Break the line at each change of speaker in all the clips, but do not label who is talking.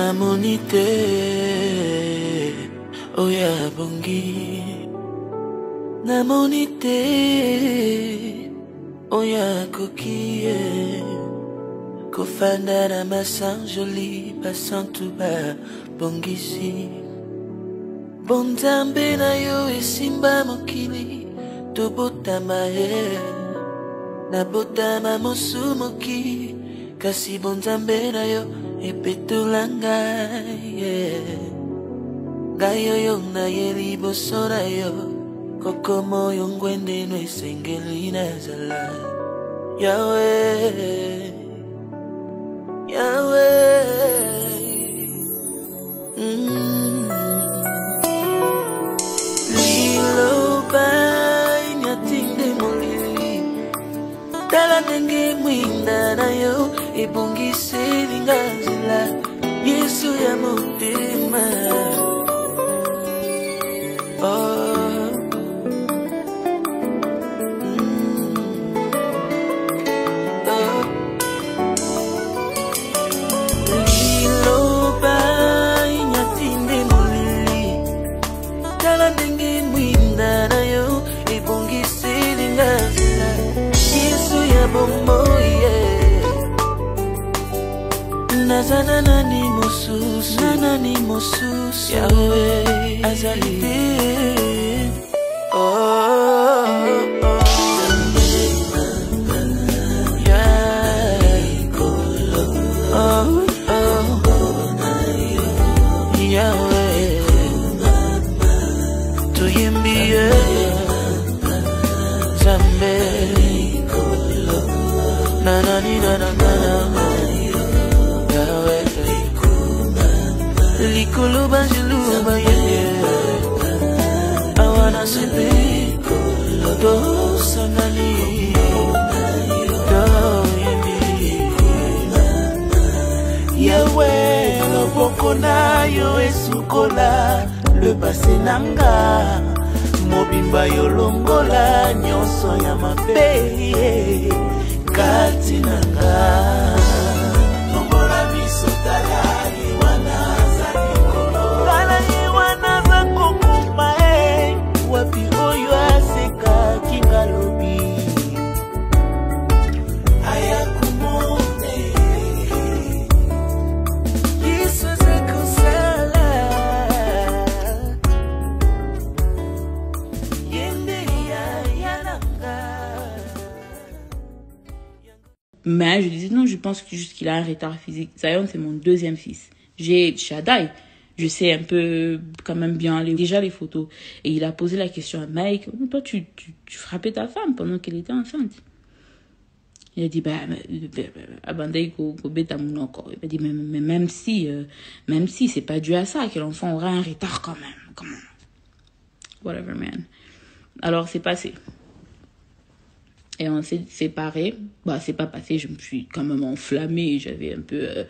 Namonite Oya bongi Namonite Oya kokie Kofanda na masan joli Passant tout bas bongisi Bonzambe na yo esimba mokili Tobotama Na botama mosumoki Kasi bonzambe na yo epetulanga Gayo yo na yeli bosora yo Kokomo yo ngwende no esengeli na zala Yahweh Yahweh Lilo bai nyatinde molili Tala nenge mwinda na yo Ebongise lingazila Yesu ya motema Liloba inyatinde molili Tala nenge mwinda na yo Ebongise lingazila Yesu ya bombo Nazana nani mosusu Yahweh azalite Yahweh Tuyembie Zambe Nanani nanana Likulu banjilu baye Awana sebe Do sangali Do yemi Yahweh Loboko na yo esukola Le passé nanga Mobimba yo longola Nyonso ya mabe Kati nanga Nombola misotala Wapi oyo aseka kingalobi Ayakumone Yesu zakosala Yende ya yananga.
Mais je disais non, je pense que juste qu'il a un retard physique. Zion, c'est mon deuxième fils. J'ai Shaddai. Je sais un peu quand même bien déjà les photos. Et il a posé la question à Mike. Toi, tu frappais ta femme pendant qu'elle était enceinte. Il a dit, Abandai ko beta mon encore. Il a dit, mais même si c'est pas dû à ça, que l'enfant aura un retard quand même. Comment? Whatever, man. Alors, c'est passé. Et on s'est séparés. Bah, c'est pas passé. Je me suis quand même enflammée. J'avais un peu...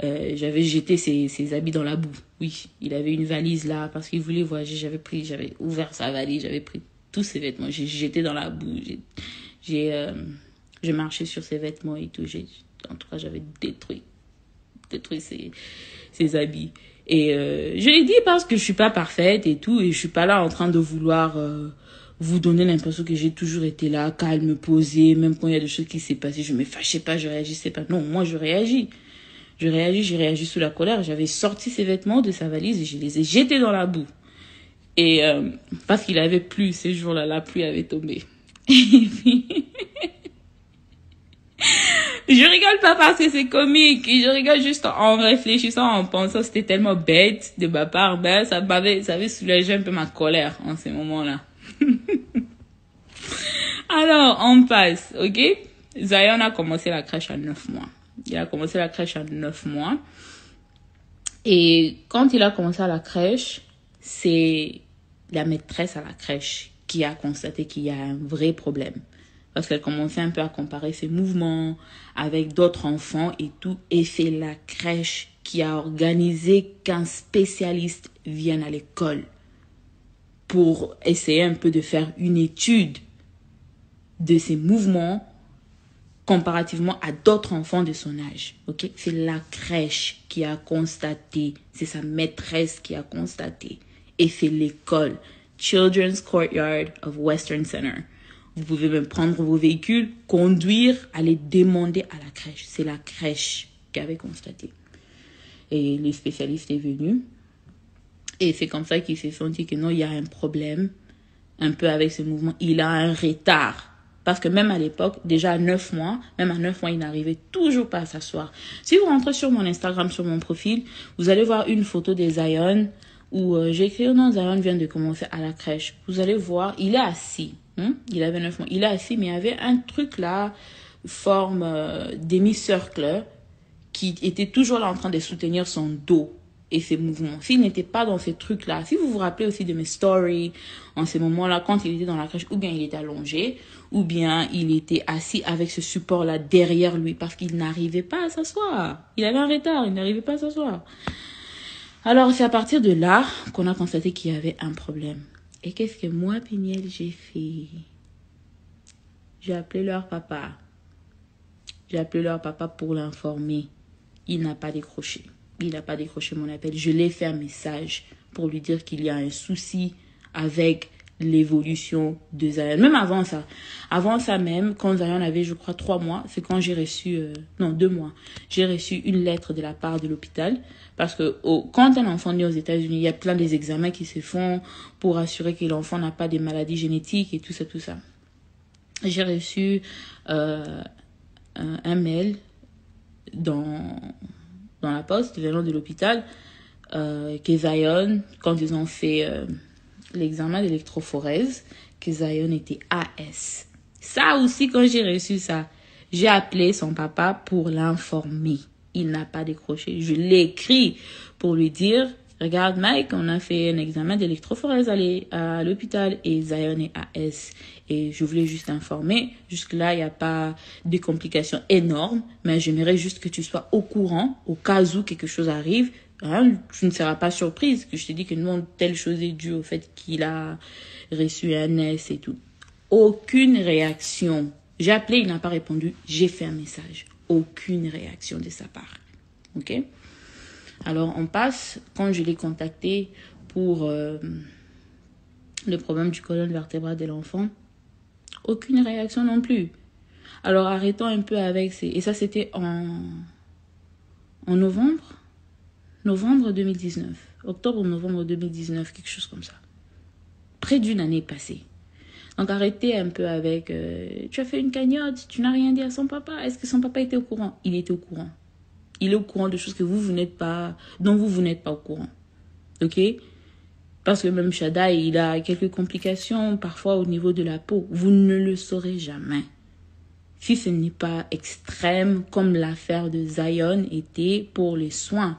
j'avais jeté ses habits dans la boue. Oui, il avait une valise là parce qu'il voulait voyager. J'avais ouvert sa valise, j'avais pris tous ses vêtements. J'ai jeté dans la boue. J'ai marché sur ses vêtements et tout. En tout cas, j'avais détruit ses habits. Et je l'ai dit parce que je suis pas parfaite et tout. Et je suis pas là en train de vouloir vous donner l'impression que j'ai toujours été là, calme, posée. Même quand il y a des choses qui s'est passées, je me fâchais pas, je réagissais pas. Non, moi, je réagis. J'ai réagi sous la colère. J'avais sorti ses vêtements de sa valise et je les ai jetés dans la boue. Et parce qu'il avait plu ces jours-là, la pluie avait tombé. Et puis, je rigole pas parce que c'est comique. Je rigole juste en réfléchissant, en pensant que c'était tellement bête de ma part. Ben, ça avait soulagé un peu ma colère en ces moments-là. Alors, on passe, ok? Zion a commencé la crèche à 9 mois. Il a commencé la crèche à 9 mois. Et quand il a commencé à la crèche, c'est la maîtresse à la crèche qui a constaté qu'il y a un vrai problème. Parce qu'elle commençait un peu à comparer ses mouvements avec d'autres enfants et tout. Et c'est la crèche qui a organisé qu'un spécialiste vienne à l'école pour essayer un peu de faire une étude de ses mouvements comparativement à d'autres enfants de son âge. Ok, c'est la crèche qui a constaté, c'est sa maîtresse qui a constaté, et c'est l'école, Children's Courtyard of Western Center. Vous pouvez même prendre vos véhicules, conduire, aller demander à la crèche. C'est la crèche qui avait constaté. Et les spécialistes sont venus. Et c'est comme ça qu'ils se sont dit que non, il y a un problème un peu avec ce mouvement. Il a un retard. Parce que même à l'époque, déjà à 9 mois, il n'arrivait toujours pas à s'asseoir. Si vous rentrez sur mon Instagram, sur mon profil, vous allez voir une photo de Zion où j'ai écrit, non, Zion vient de commencer à la crèche. Vous allez voir, il est assis. Il avait 9 mois. Il est assis, mais il y avait un truc là, forme demi-cercle, qui était toujours là en train de soutenir son dos et ses mouvements. S'il n'était pas dans ces trucs-là, si vous vous rappelez aussi de mes stories, en ces moments-là, quand il était dans la crèche, ou bien il était allongé, ou bien il était assis avec ce support-là derrière lui, parce qu'il n'arrivait pas à s'asseoir. Il avait un retard, il n'arrivait pas à s'asseoir. Alors, c'est à partir de là qu'on a constaté qu'il y avait un problème. Et qu'est-ce que moi, Peniel, j'ai fait? J'ai appelé leur papa. J'ai appelé leur papa pour l'informer. Il n'a pas décroché. Il n'a pas décroché mon appel. Je lui ai fait un message pour lui dire qu'il y a un souci avec l'évolution de Zion. Même avant ça même, quand Zion avait, je crois, 3 mois, c'est quand j'ai reçu, 2 mois, j'ai reçu une lettre de la part de l'hôpital. Parce que quand un enfant naît aux États-Unis, il y a plein des examens qui se font pour assurer que l'enfant n'a pas de maladies génétiques et tout ça. J'ai reçu un mail dans la poste venant de l'hôpital que Zion, quand ils ont fait l'examen d'électrophorèse, que Zion était AS. Ça aussi, quand j'ai reçu ça, j'ai appelé son papa pour l'informer. Il n'a pas décroché. Je l'ai écrit pour lui dire, regarde Mike, on a fait un examen d'électrophorèse à l'hôpital et Zion est AS. Et je voulais juste informer. Jusque-là, il n'y a pas de complications énormes, mais j'aimerais juste que tu sois au courant, au cas où quelque chose arrive. Hein, tu ne seras pas surprise que je te dis que non, telle chose est due au fait qu'il a reçu un S et tout. Aucune réaction. J'ai appelé, il n'a pas répondu. J'ai fait un message. Aucune réaction de sa part. Ok? Alors, on passe, quand je l'ai contacté pour le problème du colonne vertébrale de l'enfant, aucune réaction non plus. Alors, arrêtons un peu avec ces... Et ça, c'était en novembre 2019. Octobre-novembre 2019, quelque chose comme ça. Près d'une année passée. Donc, arrêtez un peu avec... tu as fait une cagnotte, tu n'as rien dit à son papa. Est-ce que son papa était au courant? Il était au courant. Il est au courant de choses que dont vous n'êtes pas au courant. Ok? Parce que même Shaddai, il a quelques complications, parfois au niveau de la peau. Vous ne le saurez jamais. Si ce n'est pas extrême, comme l'affaire de Zion était pour les soins.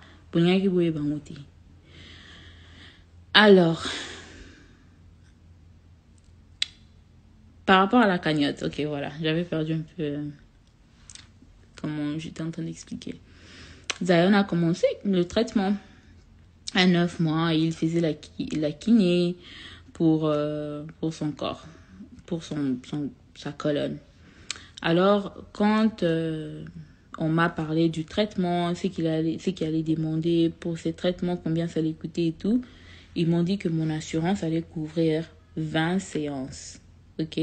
Alors, par rapport à la cagnotte, ok, voilà, j'avais perdu un peu comment j'étais en train d'expliquer. Zion a commencé le traitement à 9 mois. Il faisait la kiné pour son corps, pour sa colonne. Alors, quand on m'a parlé du traitement, ce qu'il allait demander pour ces traitements, combien ça allait coûter et tout, ils m'ont dit que mon assurance allait couvrir 20 séances. Ok?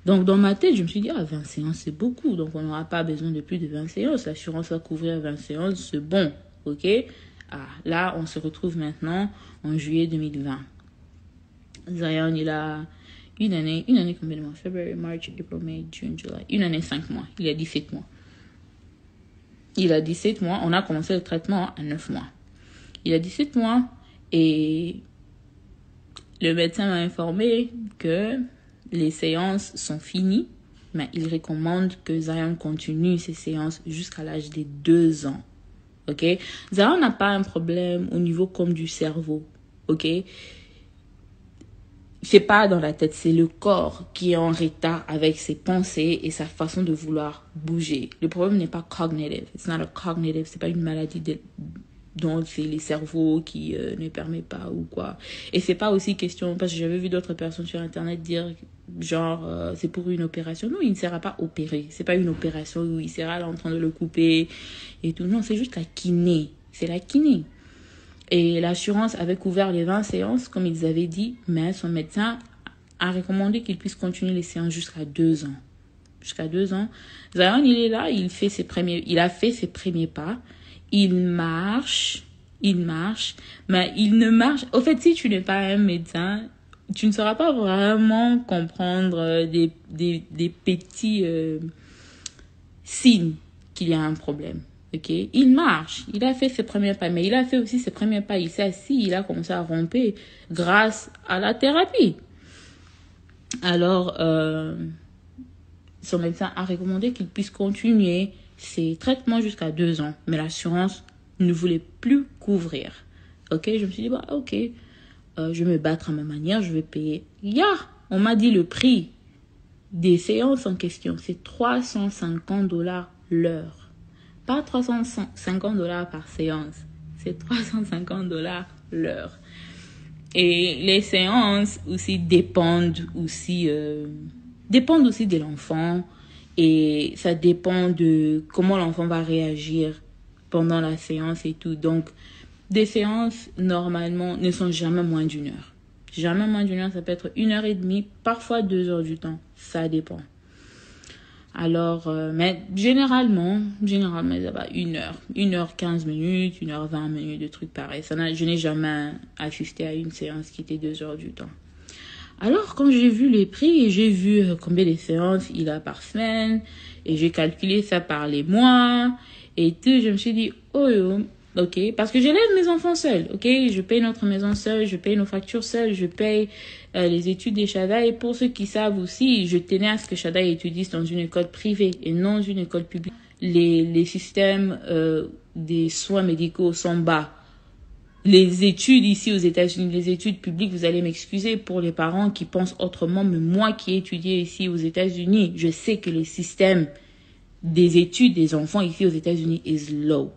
Donc, dans ma tête, je me suis dit, 20 séances, c'est beaucoup. Donc, on n'aura pas besoin de plus de 20 séances. L'assurance va couvrir 20 séances, c'est bon. Ok? Là, on se retrouve maintenant en juillet 2020. Zion, il a une année combien de mois? February, March, April, May, June, July. Une année, 5 mois. Il a 17 mois. On a commencé le traitement à 9 mois. Il a 17 mois et le médecin m'a informé que les séances sont finies, mais il recommande que Zion continue ses séances jusqu'à l'âge de 2 ans. Ok? Zion n'a pas un problème au niveau comme du cerveau. Ok? C'est pas dans la tête, c'est le corps qui est en retard avec ses pensées et sa façon de vouloir bouger. Le problème n'est pas cognitive. It's not a cognitive, c'est pas une maladie donc c'est les cerveaux qui ne permettent pas ou quoi. Et c'est pas aussi question, parce que j'avais vu d'autres personnes sur internet dire genre c'est pour une opération. Non, il ne sera pas opéré. C'est pas une opération où il sera là en train de le couper et tout. Non, c'est juste la kiné. C'est la kiné. Et l'assurance avait couvert les 20 séances, comme ils avaient dit, mais son médecin a recommandé qu'il puisse continuer les séances jusqu'à 2 ans. Jusqu'à 2 ans. Zion, il est là, il a fait ses premiers pas. Il marche, mais il ne marche. Au fait, si tu n'es pas un médecin, tu ne sauras pas vraiment comprendre des petits signes qu'il y a un problème. Ok, il marche, il a fait ses premiers pas, mais il a fait aussi ses premiers pas. Il s'est assis, il a commencé à ramper grâce à la thérapie. Alors, son médecin a recommandé qu'il puisse continuer ses traitements jusqu'à 2 ans, mais l'assurance ne voulait plus couvrir. Ok, je me suis dit, bah ok, je vais me battre à ma manière, je vais payer. On m'a dit le prix des séances en question, c'est $350 l'heure. Pas $350 par séance, c'est $350 l'heure. Et les séances aussi dépendent aussi de l'enfant, et ça dépend de comment l'enfant va réagir pendant la séance et tout. Donc, des séances, normalement, ne sont jamais moins d'1 heure. Jamais moins d'1 heure, ça peut être 1h30, parfois 2 heures du temps. Ça dépend. Alors, mais généralement, ça va 1 heure. 1h15 minutes, 1h20 minutes, de trucs pareils. Je n'ai jamais assisté à une séance qui était 2 heures du temps. Alors, quand j'ai vu les prix et j'ai vu combien de séances il a par semaine, et j'ai calculé ça par les mois, et tout, je me suis dit, ok, parce que j'élève mes enfants seuls, ok, je paye notre maison seule, je paye nos factures seules, je paye les études des Shadai. Et pour ceux qui savent aussi, je tenais à ce que Shadai étudie dans une école privée et non une école publique. Les systèmes des soins médicaux sont bas. Les études ici aux États-Unis, les études publiques, vous allez m'excuser pour les parents qui pensent autrement, mais moi qui ai étudié ici aux États-Unis, je sais que le système des études des enfants ici aux États-Unis is low.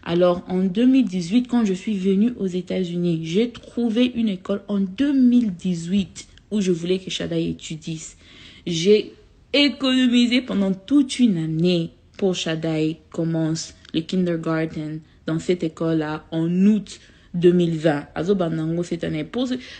Alors, en 2018, quand je suis venue aux États-Unis, j'ai trouvé une école en 2018 où je voulais que Shadai étudie. J'ai économisé pendant toute une année pour Shadai commence le kindergarten dans cette école-là en août 2020. Azobanango cette année.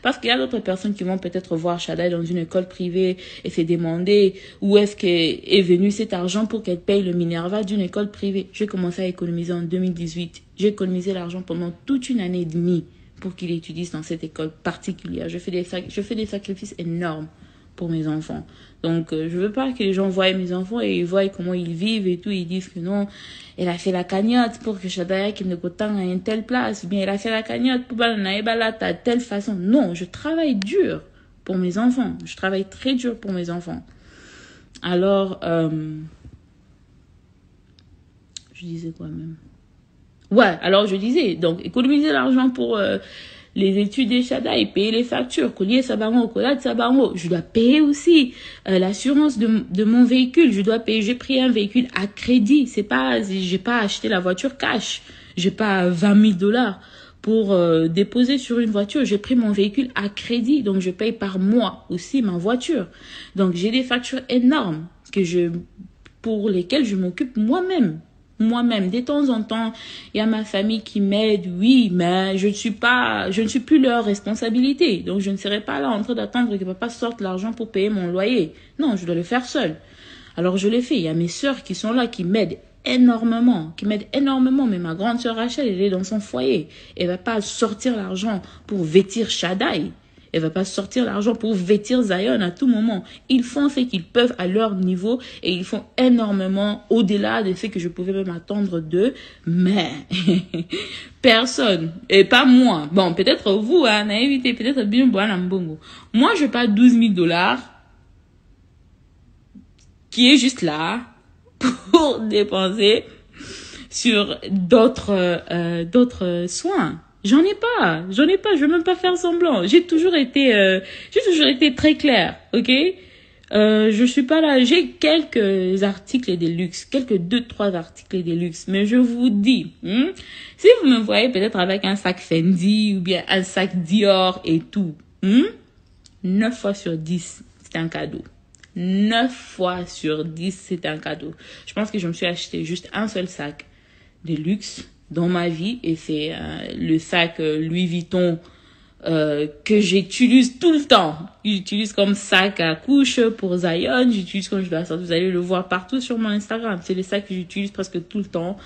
Parce qu'il y a d'autres personnes qui vont peut-être voir Shadai dans une école privée et se demander où est-ce qu'est venu cet argent pour qu'elle paye le Minerva d'une école privée. J'ai commencé à économiser en 2018. J'ai économisé l'argent pendant toute une année et demie pour qu'il étudie dans cette école particulière. Je fais des sacrifices énormes pour mes enfants. Donc, je veux pas que les gens voient mes enfants et ils voient comment ils vivent et tout. Ils disent que non, elle a fait la cagnotte pour que Shadai qui ne coûte à une telle place. Bien, elle a fait la cagnotte pour de telle façon. Non, je travaille dur pour mes enfants. Je travaille très dur pour mes enfants. Alors, je disais quoi même? Ouais, alors je disais, donc, économiser l'argent pour les études des Shadai, payer les factures, collier Sabango, collade Sabango. Je dois payer aussi l'assurance de mon véhicule. Je dois payer, j'ai pris un véhicule à crédit. J'ai pas acheté la voiture cash. J'ai pas $20,000 pour déposer sur une voiture. J'ai pris mon véhicule à crédit. Donc, je paye par mois aussi ma voiture. Donc, j'ai des factures énormes pour lesquelles je m'occupe moi-même. De temps en temps, il y a ma famille qui m'aide, oui, mais je ne suis plus leur responsabilité. Donc, je ne serai pas là en train d'attendre que papa sorte l'argent pour payer mon loyer. Non, je dois le faire seul. Alors, je le fais. Il y a mes sœurs qui sont là, qui m'aident énormément. Mais ma grande sœur Rachel, elle est dans son foyer. Elle va pas sortir l'argent pour vêtir Shadai. Elle va pas sortir l'argent pour vêtir Zion à tout moment. Ils font ce qu'ils peuvent à leur niveau et ils font énormément au-delà de ce que je pouvais même attendre d'eux. Mais personne, et pas moi. Bon, peut-être vous, naïveté, peut-être bien bon. Moi, je paye $12,000 qui est juste là pour dépenser sur d'autres soins. J'en ai pas, je veux même pas faire semblant. J'ai toujours été très claire, ok? Je suis pas là. J'ai quelques articles de luxe, quelques 2-3 articles de luxe. Mais je vous dis, si vous me voyez peut-être avec un sac Fendi ou bien un sac Dior et tout, 9 fois sur 10, c'est un cadeau. 9 fois sur 10, c'est un cadeau. Je pense que je me suis acheté juste un seul sac de luxe dans ma vie et c'est le sac Louis Vuitton que j'utilise tout le temps. J'utilise comme sac à couche pour Zion. J'utilise quand je dois sortir. Vous allez le voir partout sur mon Instagram. C'est le sac que j'utilise presque tout le temps.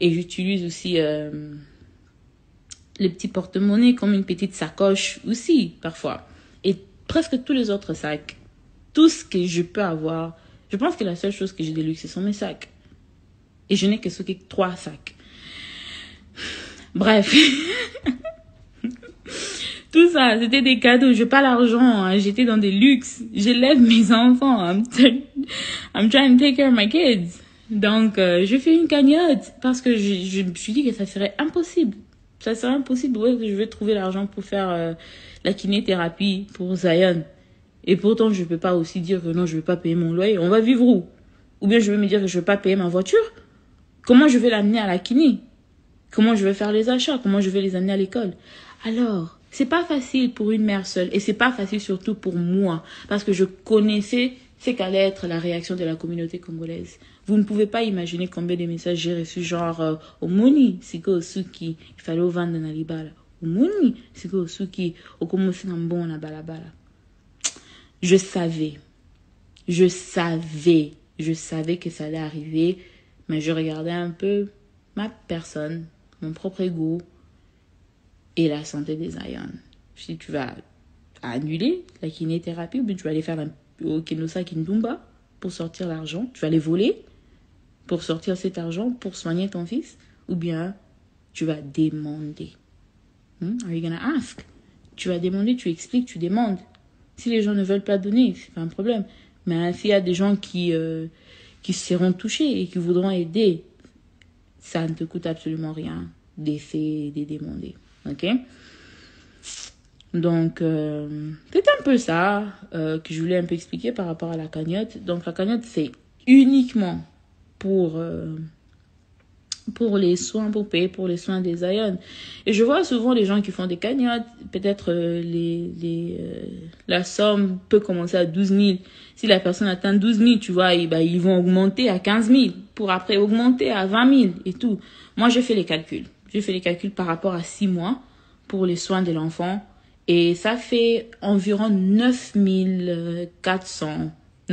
Et j'utilise aussi les petits porte-monnaies comme une petite sacoche aussi, parfois. Et presque tous les autres sacs. Tout ce que je peux avoir. Je pense que la seule chose que j'ai de luxe, ce sont mes sacs. Et je n'ai que 3 sacs. Bref. Tout ça, c'était des cadeaux. Je n'ai pas l'argent. Hein. J'étais dans des luxes. J'élève mes enfants. I'm trying to take care of my kids. Donc, je fais une cagnotte parce que je me suis dit que ça serait impossible. Ça serait impossible. Ouais, je vais trouver l'argent pour faire la kinéthérapie pour Zion. Et pourtant, je ne peux pas aussi dire que non, je ne vais pas payer mon loyer. On va vivre où? Ou bien je vais me dire que je ne vais pas payer ma voiture. Comment je vais l'amener à la kiné? Comment je vais faire les achats? Comment je vais les amener à l'école? Alors, c'est pas facile pour une mère seule et c'est pas facile surtout pour moi parce que je connaissais ce qu'allait être la réaction de la communauté congolaise. Vous ne pouvez pas imaginer combien de messages j'ai reçus genre Omoni, siko suki, il fallait au vendre na libala. Omoni, siko suki, okomosi ngambon na balabala. Je savais que ça allait arriver, mais je regardais un peu ma personne, mon propre ego et la santé des Zion. Si tu vas annuler la kinéthérapie, ou bien tu vas aller faire au Kenosa Kindumba pour sortir l'argent, tu vas les voler pour sortir cet argent pour soigner ton fils, ou bien tu vas demander. Are you gonna ask? Tu vas demander, tu expliques, tu demandes. Si les gens ne veulent pas donner, c'est pas un problème. Mais s'il y a des gens qui seront touchés et qui voudront aider, ça ne te coûte absolument rien d'essayer de demander. Ok? Donc, c'est un peu ça que je voulais un peu expliquer par rapport à la cagnotte. Donc, la cagnotte, c'est uniquement pour les soins, pour payer pour les soins des Zion. Et je vois souvent les gens qui font des cagnottes, peut-être la somme peut commencer à 12 000. Si la personne atteint 12 000, tu vois, ils vont augmenter à 15 000 pour après augmenter à 20 000 et tout. Moi, j'ai fait les calculs. J'ai fait les calculs par rapport à 6 mois pour les soins de l'enfant. Et ça fait environ 9 400 $.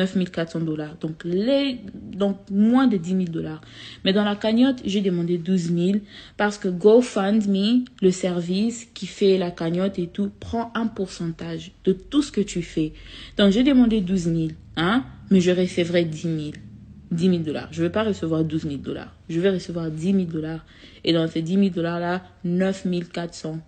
Donc moins de 10 000 $. Mais dans la cagnotte, j'ai demandé 12 000 parce que GoFundMe, le service qui fait la cagnotte et tout, prend un pourcentage de tout ce que tu fais. Donc j'ai demandé 12 000, hein, mais je recevrai 10 000. 10 000 $. Je ne vais pas recevoir 12 000 $. Je vais recevoir 10 000 $. Et dans ces 10 000 $ là, 9 400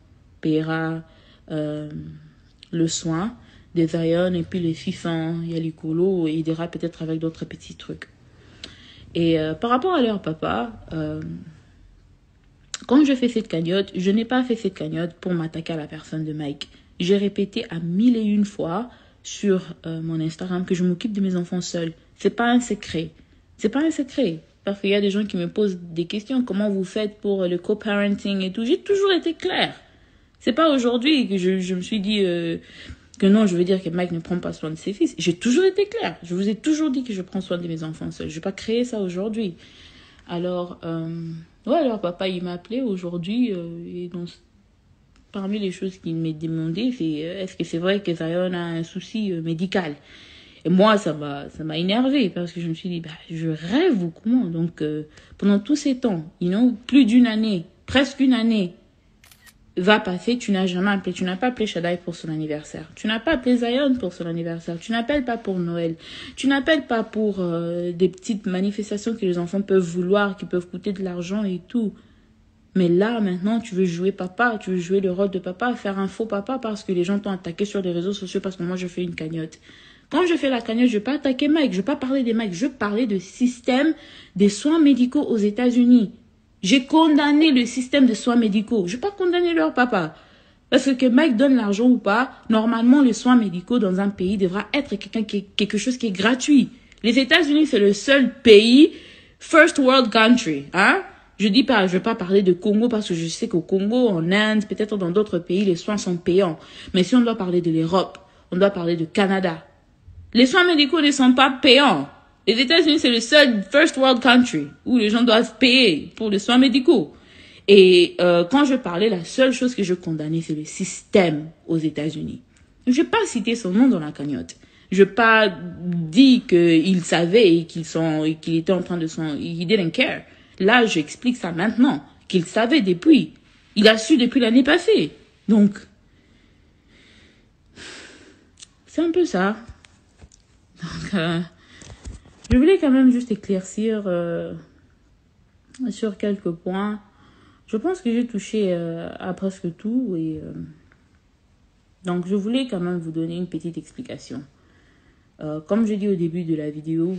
paiera le soin des Zion et puis les 600, il y a les colos et il ira peut-être avec d'autres petits trucs. Et par rapport à leur papa, quand je fais cette cagnotte, je n'ai pas fait cette cagnotte pour m'attaquer à la personne de Mike. J'ai répété à 1001 fois sur mon Instagram que je m'occupe de mes enfants seuls. C'est pas un secret. C'est pas un secret. Parce qu'il y a des gens qui me posent des questions. Comment vous faites pour le co-parenting et tout? J'ai toujours été claire. C'est pas aujourd'hui que je me suis dit que non, je veux dire que Mike ne prend pas soin de ses fils. J'ai toujours été claire. Je vous ai toujours dit que je prends soin de mes enfants seuls. Je vais pas créer ça aujourd'hui. Alors, alors papa, il m'a appelé aujourd'hui et donc, parmi les choses qu'il m'a demandé, c'est est-ce que c'est vrai que Zion a un souci médical? Et moi, ça m'a énervé parce que je me suis dit, je rêve ou comment? Donc, pendant tous ces temps, plus d'une année, presque une année, va passer, tu n'as jamais appelé, tu n'as pas appelé Shaddai pour son anniversaire, tu n'as pas appelé Zion pour son anniversaire, tu n'appelles pas pour Noël, tu n'appelles pas pour des petites manifestations que les enfants peuvent vouloir, qui peuvent coûter de l'argent et tout. Mais là, maintenant, tu veux jouer papa, tu veux jouer le rôle de papa, faire un faux papa parce que les gens t'ont attaqué sur les réseaux sociaux parce que moi, je fais une cagnotte. Quand je fais la cagnotte, je ne vais pas attaquer Mike, je ne vais pas parler des Mike, je parlais de système des soins médicaux aux États-Unis. J'ai condamné le système de soins médicaux. Je ne vais pas condamner leur papa. Parce que Mike donne l'argent ou pas, normalement, les soins médicaux dans un pays devra être quelque chose qui est gratuit. Les États-Unis, c'est le seul pays, first world country, hein. Je vais pas parler de Congo parce que je sais qu'au Congo, en Inde, peut-être dans d'autres pays, les soins sont payants. Mais si on doit parler de l'Europe, on doit parler du Canada. Les soins médicaux ne sont pas payants. Les États-Unis, c'est le seul first world country où les gens doivent payer pour les soins médicaux. Et quand je parlais, la seule chose que je condamnais, c'est le système aux États-Unis. Je n'ai pas cité son nom dans la cagnotte. Je n'ai pas dit qu'il savait et qu'il était en train de son... He didn't care. Là, j'explique ça maintenant. Qu'il savait depuis. Il a su depuis l'année passée. Donc, c'est un peu ça. Donc, je voulais quand même juste éclaircir sur quelques points. Je pense que j'ai touché à presque tout. Et donc, je voulais quand même vous donner une petite explication. Comme je dis au début de la vidéo,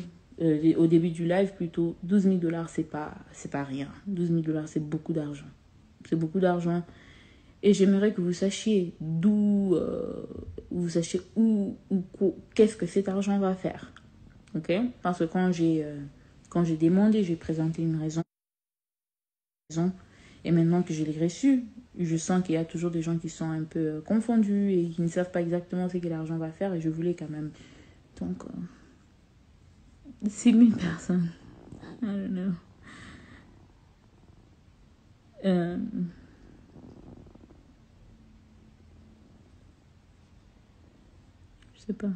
au début du live plutôt, 12 000 $, c'est pas rien. 12 000 $, c'est beaucoup d'argent. C'est beaucoup d'argent. Et j'aimerais que vous sachiez d'où, qu'est-ce que cet argent va faire. Ok? Parce que quand j'ai demandé, j'ai présenté une raison. Et maintenant que je l'ai reçu, je sens qu'il y a toujours des gens qui sont un peu confondus et qui ne savent pas exactement ce que l'argent va faire. Et je voulais quand même... Donc, 6 000 personnes. I don't know. Je sais pas.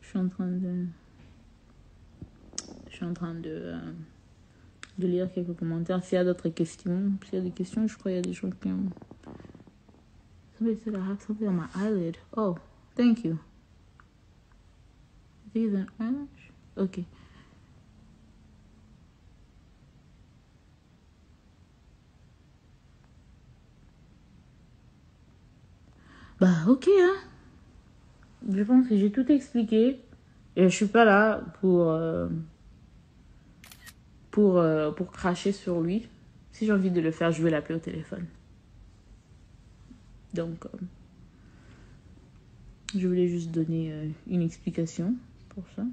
Je suis en train de lire quelques commentaires. S'il y a d'autres questions, s'il y a des questions, je crois qu'il y a des gens qui ont... Somebody said I have something on my eyelid. Oh, thank you. Is it an eyelash? Ok. Bah, ok, hein. Je pense que j'ai tout expliqué. Et je suis pas là pour cracher sur lui. Si j'ai envie de le faire, je vais l'appeler au téléphone. Donc, je voulais juste donner une explication pour ça.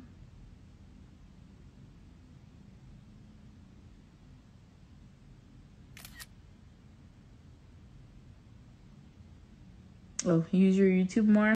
Oh, use your YouTube more.